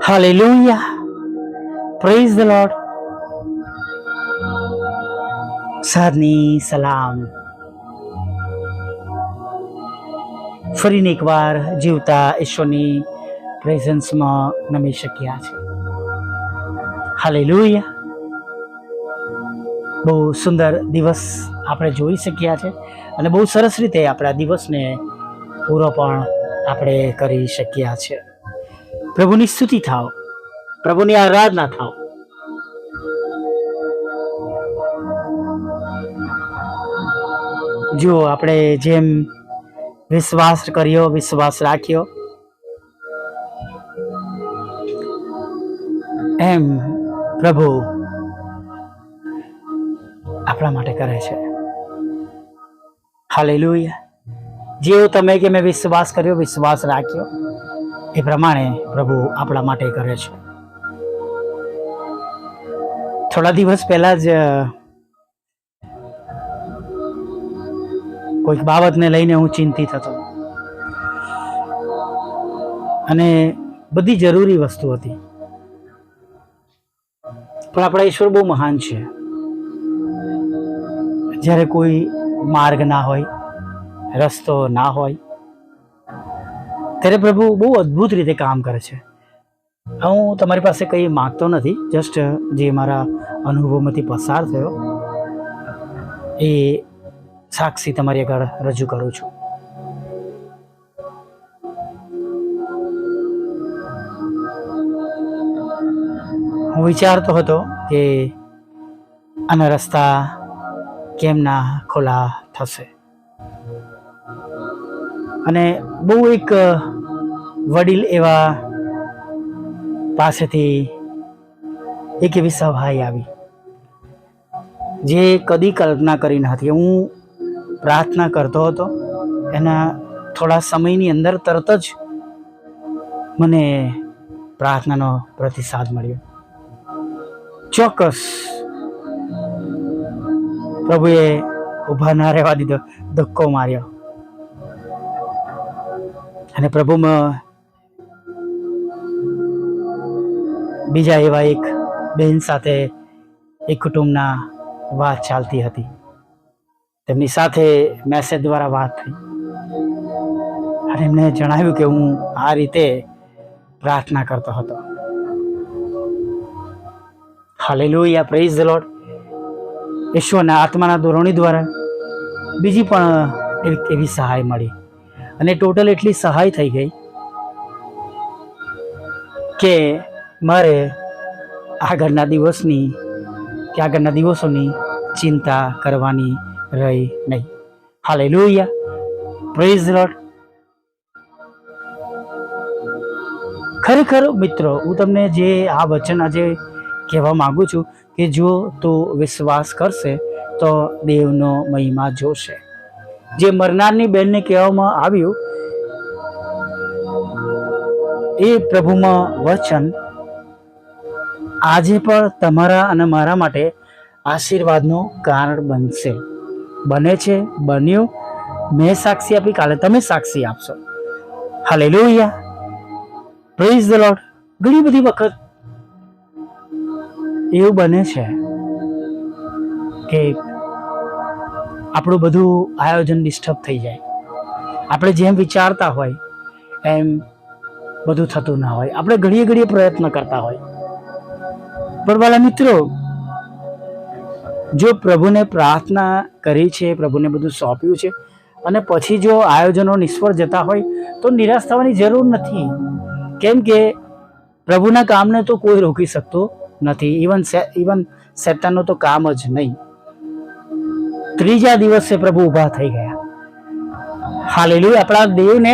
Hallelujah. Praise the Lord. સરની સલામ. ફરીને એકવાર જીવતા ઈશ્વરની પ્રેઝન્સમાં નમી શક્યા છે. હાલેલુયા. બહુ સુંદર દિવસ આપણે જોઈ શક્યા છે અને બહુ સરસ રીતે આપણા દિવસને પૂરો પણ આપણે કરી શક્યા છે. પ્રભુની સ્તુતિ થાવ, પ્રભુની આરાધના થાવ. જો આપણે જેમ વિશ્વાસ કર્યો, વિશ્વાસ રાખ્યો, એમ પ્રભુ આપણા માટે કરે છે. હાલેલુયા. જેવો તમે કે મેં વિશ્વાસ કર્યો, વિશ્વાસ રાખ્યો, એ પ્રમાણે પ્રભુ આપણા માટે કરે છે. થોડા દિવસ પહેલા જ કોઈક બાબતને લઈને હું ચિંતિત હતો અને બધી જરૂરી વસ્તુ હતી, પણ આપણા ઈશ્વર બહુ મહાન છે. જ્યારે કોઈ માર્ગ ના હોય, રસ્તો ના હોય, ત્યારે પ્રભુ બહુ અદ્ભુત રીતે કામ કરે છે. હું તમારી પાસે કંઈ માગતો નથી, જસ્ટ જે મારા અનુભવમાંથી પસાર થયો એ સાક્ષી તમારી આગળ રજૂ કરું છું. હું વિચારતો હતો કે આના રસ્તા કેમ ના ખોલા થશે, અને બહુ એક વડીલ એવા પાસેથી એક એવી સહાય આવી જે કદી કલ્પના કરી ન હતી. હું પ્રાર્થના કરતો હતો, એના થોડા સમયની અંદર તરત જ મને પ્રાર્થનાનો પ્રતિસાદ મળ્યો. ચોક્કસ પ્રભુએ ઊભા ના રહેવા દીધો, ધક્કો માર્યો, અને પ્રભુમાં બીજા એવા એક બહેન સાથે એક કુટુંબના વાત ચાલતી હતી. તેમની સાથે મેસેજ દ્વારા વાત થઈ અને એમને જણાવ્યું કે હું આ રીતે પ્રાર્થના કરતો હતો. Hallelujah, praise the lord. ઈશ્વરના આત્માના ધોરણી દ્વારા બીજી પણ એવી સહાય મળી, અને ટોટલ એટલી સહાય થઈ ગઈ કે મારે આગળના દિવસોની ચિંતા કરવાની રહી નહીં. Hallelujah, praise the lord. ખરેખર મિત્રો, હું તમને જે આ વચન આજે કહેવા માંગુ છું કે જો તું વિશ્વાસ કરશે તો દેવનો મહિમા જોશે. જે મરનારની બહેનને કહેવામાં આવ્યું એ પ્રભુમાં વચન આજે પણ તમારા અને મારા માટે આશીર્વાદનું કારણ બનશે, બને છે, બન્યું. મેં સાક્ષી આપી, કાલે તમે સાક્ષી આપશો. Hallelujah, praise the lord. ઘણી બધી વખત એવું બને છે કે આપણું બધું આયોજન ડિસ્ટર્બ થઈ જાય. આપણે જેમ વિચારતા હોય એમ બધું થતું ના હોય. આપણે ઘડીએ ઘડીએ પ્રયત્ન કરતા હોય. પણ વાલા મિત્રો, જો પ્રભુને પ્રાર્થના કરી છે, પ્રભુને બધું સોંપ્યું છે, અને પછી જો આયોજનો નિષ્ફળ જતા હોય તો નિરાશ થવાની જરૂર નથી. કેમ કે પ્રભુના કામને તો કોઈ રોકી શકતો નથી. ઇવન શેતાનનું તો કામ જ નહીં. ત્રીજા દિવસે પ્રભુ ઊભા થઈ ગયા. હાલેલુયા. આપણા દેવને,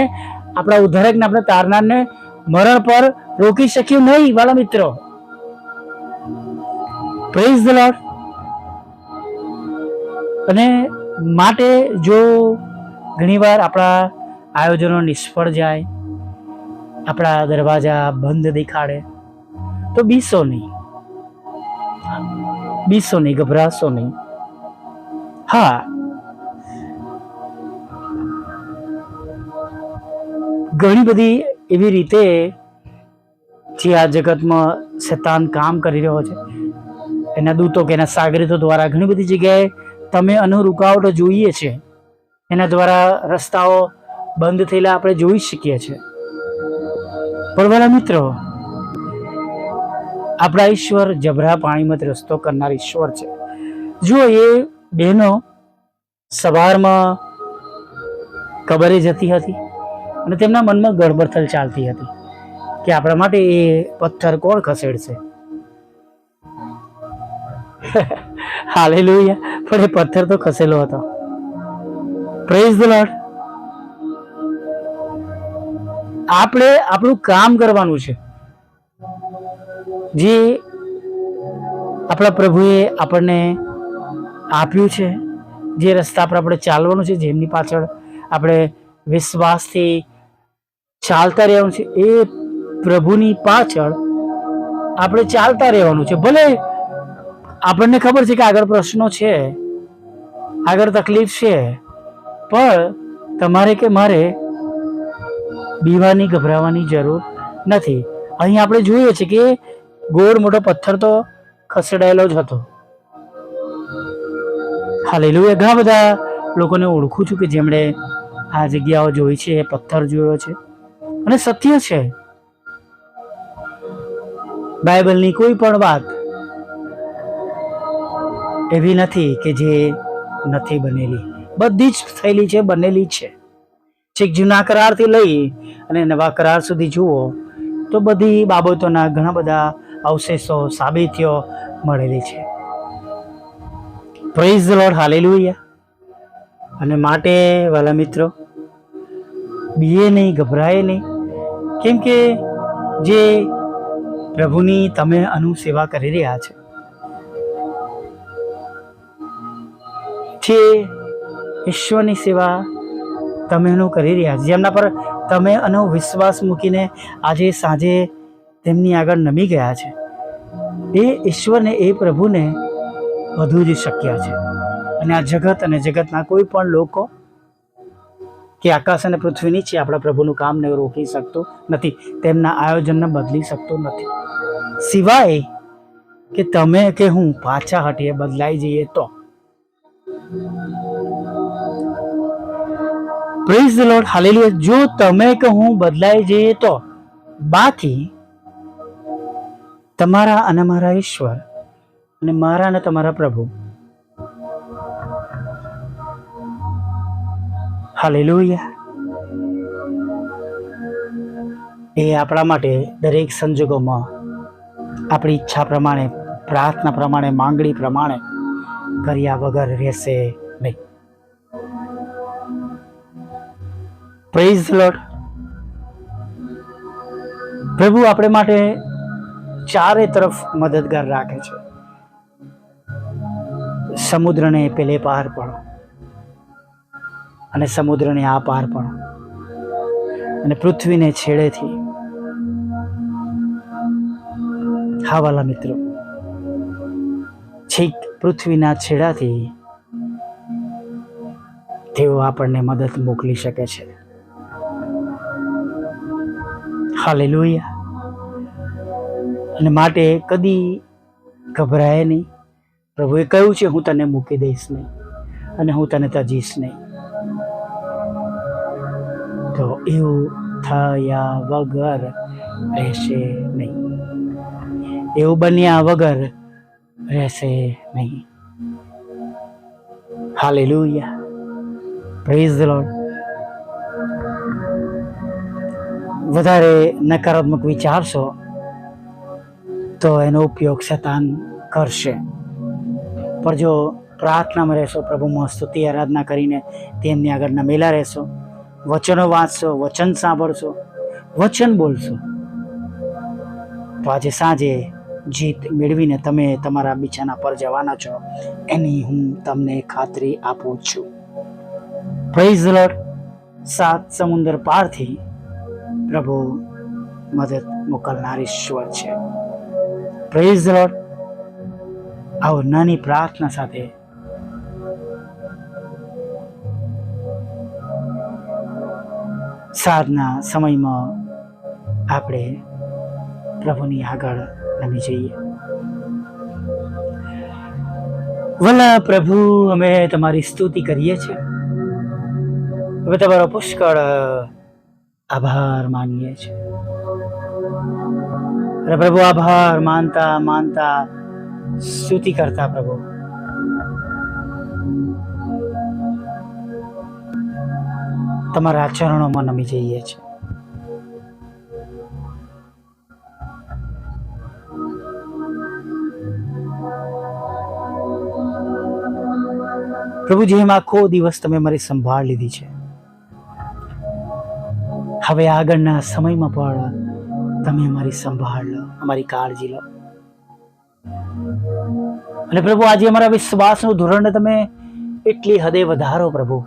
આપણા ઉદ્ધારકને, આપણા તારનારને મરણ પર રોકી શક્યું નહીં વાલા મિત્રો. Praise the lord. અને માટે જો ઘણીવાર આપણા આયોજનો નિષ્ફળ જાય, આપણા દરવાજા બંધ દેખાડે, તો બીસો નહીં, ગભરાશો નહીં. હા, ઘણી બધી એવી રીતે જે આ જગતમાં શૈતાન કામ કરી રહ્યો છે, એના દૂતો કે એના સાગરીતો દ્વારા ઘણી બધી જગ્યાએ તમે રૂકાવટો જોઈએ છે. એના દ્વારા રસ્તાઓ બંધ થયેલા આપણે જોઈ શકીએ છીએ. પણ વાલા મિત્રો, આપણા ઈશ્વર જબરા પાણીમાંથી રસ્તો કરનાર ઈશ્વર છે. જો એ બહેનો સવારમાં કબરે જતી હતી અને તેમના મનમાં ગડબડથલ ચાલતી હતી કે આપણા માટે એ પથ્થર કોણ ખસેડશે. હાલેલુયા. પણ એ પથ્થર તો ખસેલો હતો. Praise the lord. આપણે આપણું કામ કરવાનું છે. જે આપણા પ્રભુએ આપણને આપ્યું છે, જે રસ્તા પર આપણે ચાલવાનું છે, જેમની પાછળ આપણે વિશ્વાસથી ચાલતા રહેવાનું છે, એ પ્રભુની પાછળ આપણે ચાલતા રહેવાનું છે. ભલે આપણને ખબર છે કે આગળ પ્રશ્નો છે, આગળ તકલીફ છે, પણ તમારે કે મારે બીવાની ગભરાવાની જરૂર નથી. અહીં આપણે જોઈએ છે કે ગોળ મોટો પથ્થર તો ખસેડાયેલો જ હતો. હાલેલુયા. ઘણા બધા લોકોને ઓળખું છું કે જેમણે આ જગ્યાઓ જોઈ છે, પથ્થર જોયો છે, અને સત્ય છે. બાઇબલની કોઈ પણ વાત એવી નથી કે જે નથી બનેલી. બધી જ થયેલી છે, બનેલી છે. છેક જૂના કરારથી લઈ અને નવા કરાર સુધી જુઓ તો બધી બાબતોના ઘણા બધા અવશેષો, સાબિતીઓ મળેલી છે. Praise the lord. હાલેલુયા. અને માટે વાલા મિત્રો, બીએ નહીં, ગભરાય નહીં. કેમ કે જે પ્રભુની તમે અનુસેવા કરી રહ્યા છે, જે ઈશ્વરની સેવા તમે એનું કરી રહ્યા છો, જેમના પર તમે એનો વિશ્વાસ મૂકીને આજે સાંજે તેમની આગળ નમી ગયા છે, એ ઈશ્વરને, એ પ્રભુને બધું જ શક્ય છે. અને આ જગત અને જગતના કોઈ પણ લોકો કે આકાશ અને પૃથ્વી નીચે આપણા પ્રભુનું કામને રોકી શકતો નથી, તેમના આયોજનને બદલી શકતો નથી, સિવાય કે તમે કે હું પાછા હટીએ, બદલાઈ જઈએ તો. Praise the lord. હાલેલુયા. જો તમે કે હું બદલાઈ જઈએ તો, બાકી તમારા અને મારા ઈશ્વર અને મારા અને તમારા પ્રભુ, હાલેલુયા, એ આપણા માટે દરેક સંજોગોમાં આપણી ઈચ્છા પ્રમાણે, પ્રાર્થના પ્રમાણે, માંગણી પ્રમાણે કર્યા વગર રહેશે નહીં. Praise the lord. પ્રભુ આપણે માટે ચારે તરફ મદદગાર રાખે છે. સમુદ્રને પેલે પાર પણ, અને સમુદ્રને આ પાર પણ, અને પૃથ્વીને છેડેથી. હા વાલા મિત્રો, છેક પૃથ્વીના છેડાથી તેઓ આપણને મદદ મોકલી શકે છે. હાલેલુયા. અને માટે કદી ગભરાય નહીં. પ્રભુએ કહ્યું છે, હું તને મૂકી દઈશ નહીં અને હું તને તજીશ નહીં. તો એવું થયા વગર રહેશે નહીં, એવું બન્યા વગર રહેશે નહીં. હાલેલુયા. Praise the lord. વધારે નકારાત્મક વિચારશો તો એનો ઉપયોગ શૈતાન કરશે. પણ જો પ્રાર્થનામાં રહેશો, પ્રભુમાં સ્તુતિ આરાધના કરીને તેમની આગળ નમેલા રહેશો, વચનો વાંચશો, વચન સાંભળશો, વચન બોલશો, તો આજે સાંજે જીત મેળવીને તમે તમારા બિછાના પર જવાના છો, એની હું તમને ખાતરી આપું છું. Praise the lord. 7 સમુદ્ર પારથી પ્રભુ મદદ મોકલનાર ઈશ્વર છે. Praise the lord. આવો નાની પ્રાર્થના સાથે સાંજના સમયમાં આપણે પ્રભુની આગળ નમી જઈએ. વલ્લા પ્રભુ, અમે તમારી સ્તુતિ કરીએ છીએ, અમે તમારો પુષ્કળ આભાર માનીએ છીએ. અરે પ્રભુ, આભાર માનતા માનતા સ્તુતિ કરતા પ્રભુ તમારા ચરણોમાં નમી જઈએ છીએ. પ્રભુ, જેમ આખો દિવસ તમે મારી સંભાળ લીધી છે, હવે આગળના સમયમાં પણ તમે અમારી સંભાળ લો, અમારી કાળજી લો. અને પ્રભુ, આજે અમારા વિશ્વાસનું ધોરણ તમે એટલી હદે વધારો પ્રભુ,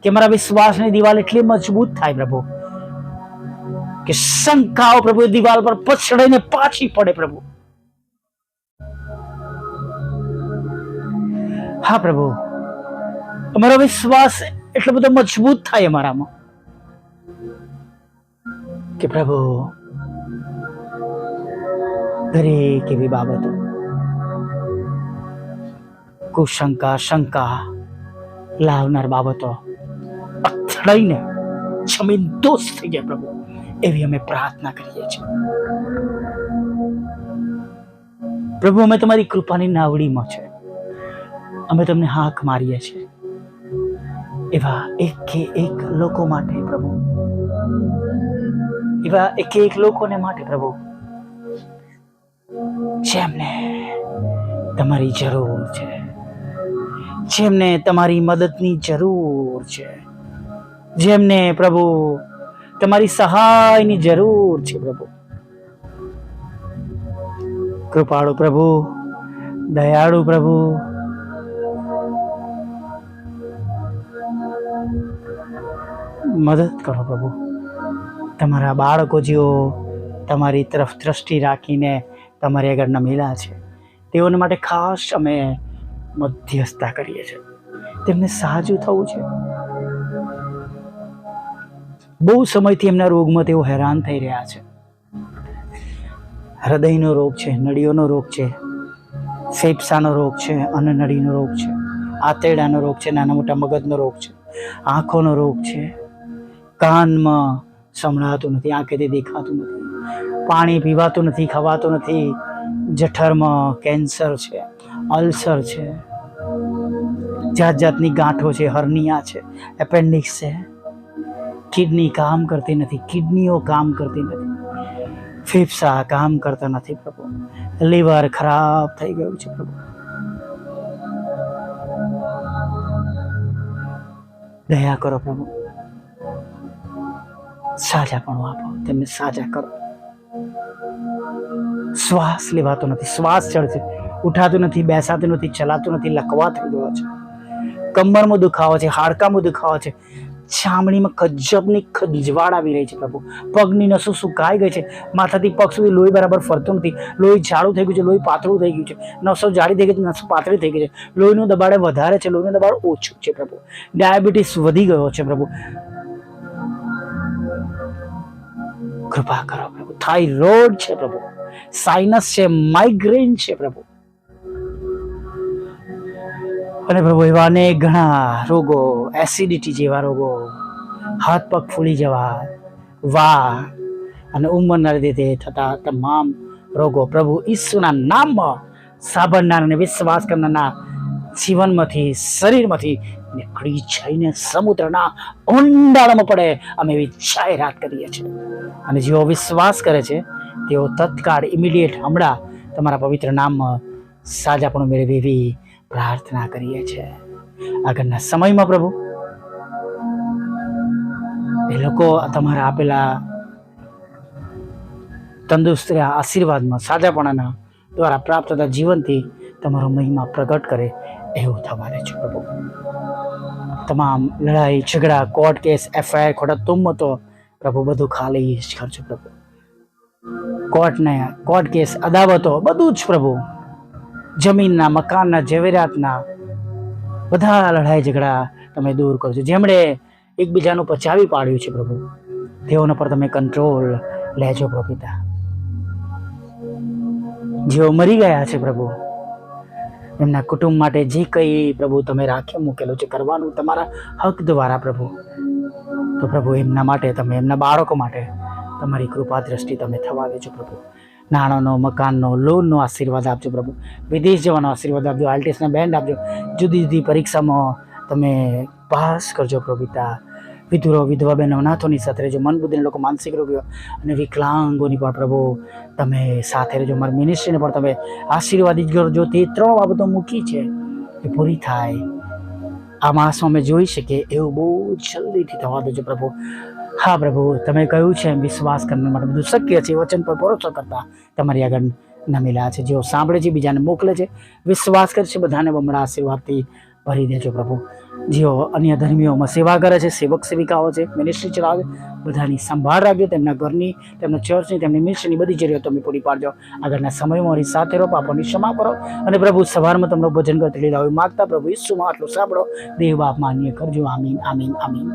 કે અમારા વિશ્વાસની દિવાલ એટલી મજબૂત થાય પ્રભુ, કે શંકાઓ પ્રભુ દિવાલ પર પછડાઈને પાછી પડે પ્રભુ. હા પ્રભુ, અમારો વિશ્વાસ એટલો બધો મજબૂત થાય અમારામાં કે પ્રભુ દરેક એવી બાબતો, કુશંકા શંકા લાવનાર બાબતો અથડાઈને જમીન દોષ થઈ જાય પ્રભુ, એવી અમે પ્રાર્થના કરીએ છીએ. પ્રભુ, અમે તમારી કૃપાની નાવડીમાં છે, અમે તમને હાક મારીએ છીએ એવા એક લોકો માટે પ્રભુ, એવા એક લોકોને માટે પ્રભુ, જેમને તમારી જરૂર છે, જેમને તમારી મદદની જરૂર છે, જેમને પ્રભુ તમારી સહાયની જરૂર છે પ્રભુ. કૃપાળુ પ્રભુ, દયાળુ પ્રભુ, મદદ કરો પ્રભુ. તમારા બાળકો જેઓ તમારી તરફ દ્રષ્ટિ રાખીને તમારી આગળ નમેલા છે, તેઓને માટે ખાસ અમે મધ્યસ્થતા કરીએ છીએ. તેમને સાજું થવું છે. બહુ સમયથી એમના રોગમાં તેઓ હેરાન થઈ રહ્યા છે. હૃદયનો રોગ છે, નળીઓનો રોગ છે, ફેફસાનો રોગ છે, અન્નનળીનો રોગ છે, આંતરડાનો રોગ છે, નાના મોટા મગજનો રોગ છે, આંખોનો રોગ છે, કાનમાં સંભળાતું નથી, આંખેથી દેખાતું નથી, પાણી પીવાતું નથી, ખવાતું નથી, જઠરમાં કેન્સર છે, અલ્સર છે, જાત જાતની ગાંઠો છે, હર્નિયા છે, એપેન્ડિક્સ છે, કિડની કામ કરતી નથી, કિડનીઓ કામ કરતી નથી, ફેફસા કામ કરતા નથી પ્રભુ, લીવર ખરાબ થઈ ગયું છે પ્રભુ. દયા કરો પ્રભુ, સાજાપણું આપો, તેમને સાજા કરો. શ્વાસ લેવાતો નથી, શ્વાસ ચડશે, ઉઠાતું નથી, બેસાતું નથી, ચલાતું નથી, લકવા થઈ ગયો છે, કમરમાં દુખાવો છે, હાડકામાં દુખાવો છે, ચામડીમાં કજબની ખંજવાળ આવી રહી છે પ્રભુ, પગની નસો સુકાઈ ગઈ છે, માથાથી પગ સુધી લોહી બરાબર ફરતું નથી, લોહી જાડું થઈ ગયું છે, લોહી પાતળું થઈ ગયું છે, નસો જાડી થઈ ગઈ છે, નસો પાતળી થઈ ગઈ છે, લોહીનું દબાણ વધારે છે, લોહીનું દબાણ ઓછું છે પ્રભુ, ડાયાબિટીસ વધી ગયો છે પ્રભુ. કૃપા કરો પ્રભુ. થાઇરોઇડ છે પ્રભુ, સાઇનસ છે, માઇગ્રેન છે પ્રભુ, અને પ્રભુ એવા અનેક ઘણા રોગો, એસિડિટી જેવા રોગો, હાથ પગ ફૂલી જવા, વા અને ઉંમરના લીધે થતા તમામ રોગો પ્રભુ ઈસુના નામમાં સાંભળનાર અને વિશ્વાસ કરનારના જીવનમાંથી, શરીરમાંથી નીકળી જઈને સમુદ્રના ઊંડાણમાં પડે, અમે એવી જાહેરાત કરીએ છીએ. અને જેઓ વિશ્વાસ કરે છે તેઓ તત્કાળ ઇમિડિયેટ હમણાં તમારા પવિત્ર નામમાં સાજાપણું મેળવે એવી પ્રાર્થના કરીએ છીએ. આગળના સમયમાં પ્રભુ એ લોકો તમારા આપેલા તંદુરસ્તી આશીર્વાદમાં, સાજાપણાના દ્વારા પ્રાપ્ત થતા જીવનથી તમારો મહિમા પ્રગટ કરે એવું થવા દેજો પ્રભુ. તમામ લડાઈ ઝઘડા, કોર્ટ કેસ, એફઆઈઆર, ખોટા તુમ્મતો પ્રભુ બધું ખાલી જ કરજો પ્રભુ. કોર્ટ કેસ, અદાવતો બધું જ પ્રભુ, જમીનના, મકાનના, ઝવેરાતના બધા લડાઈ ઝઘડા તમે દૂર કરજો. જેમણે એકબીજાનું પચાવી પાડ્યું છે પ્રભુ, તેઓના પર તમે કંટ્રોલ લેજો પ્રભુ પિતા. જેઓ મરી ગયા છે પ્રભુ, એમના કુટુંબ માટે જે કંઈ પ્રભુ તમે રાખ્યું મૂકેલું છે કરવાનું તમારા હક દ્વારા પ્રભુ, તો પ્રભુ એમના માટે તમે, એમના બાળકો માટે તમારી કૃપા દ્રષ્ટિ તમે થવા દેજો પ્રભુ. નાણાંનો, મકાનનો, લોનનો આશીર્વાદ આપજો પ્રભુ. વિદેશ જવાનો આશીર્વાદ આપજો. આઈએલટીએસના બેન્ડ આપજો. જુદી જુદી પરીક્ષામાં તમે પાસ કરજો પ્રભુ પિતા. વિધુરો, વિધવા બહેનો, અનાથોની સાથે રહેજો. મન બુદ્ધિના લોકો, માનસિક રોગીઓ અને વિકલાંગોની પણ પ્રભુ તમે સાથે રહેજો. મારી મિનિસ્ટ્રીને પણ તમે આશીર્વાદિત કરજો. તે 3 બાબતો મૂકી છે એ પૂરી થાય આ માસમાં અમે જોઈ શકીએ એવું બહુ જલ્દીથી થવા દેજો પ્રભુ. હા પ્રભુ, તમે કહ્યું છે એમ વિશ્વાસ કરવા માટે બધું શક્ય છે. વચન પર ભરોસો કરતા તમારી આગળ નમેલા છે. જેઓ સાંભળે છે, બીજાને મોકલે છે, વિશ્વાસ કરે છે, બધાને બમણા આશીર્વાદથી ભરી દેજો પ્રભુ. જેઓ અન્ય ધર્મીઓમાં સેવા કરે છે, સેવક સેવિકાઓ છે, મિનિસ્ટ્રી ચલાવે, બધાની સંભાળ રાખજો. તેમના ઘરની, તેમના ચર્ચની, તેમની મિનિસ્ટ્રીની બધી જરૂરિયાતો તમે પૂરી પાડજો. આગળના સમયમાં મારી સાથે રહો, પાપોની ક્ષમા કરો અને પ્રભુ સવારમાં તમને ભજન કરતી લીધા હોય માગતા પ્રભુ ઈસુમાં આટલું સાંભળો. દેવ બાપ માન્ય કરજો. આમીન, આમીન, આમીન.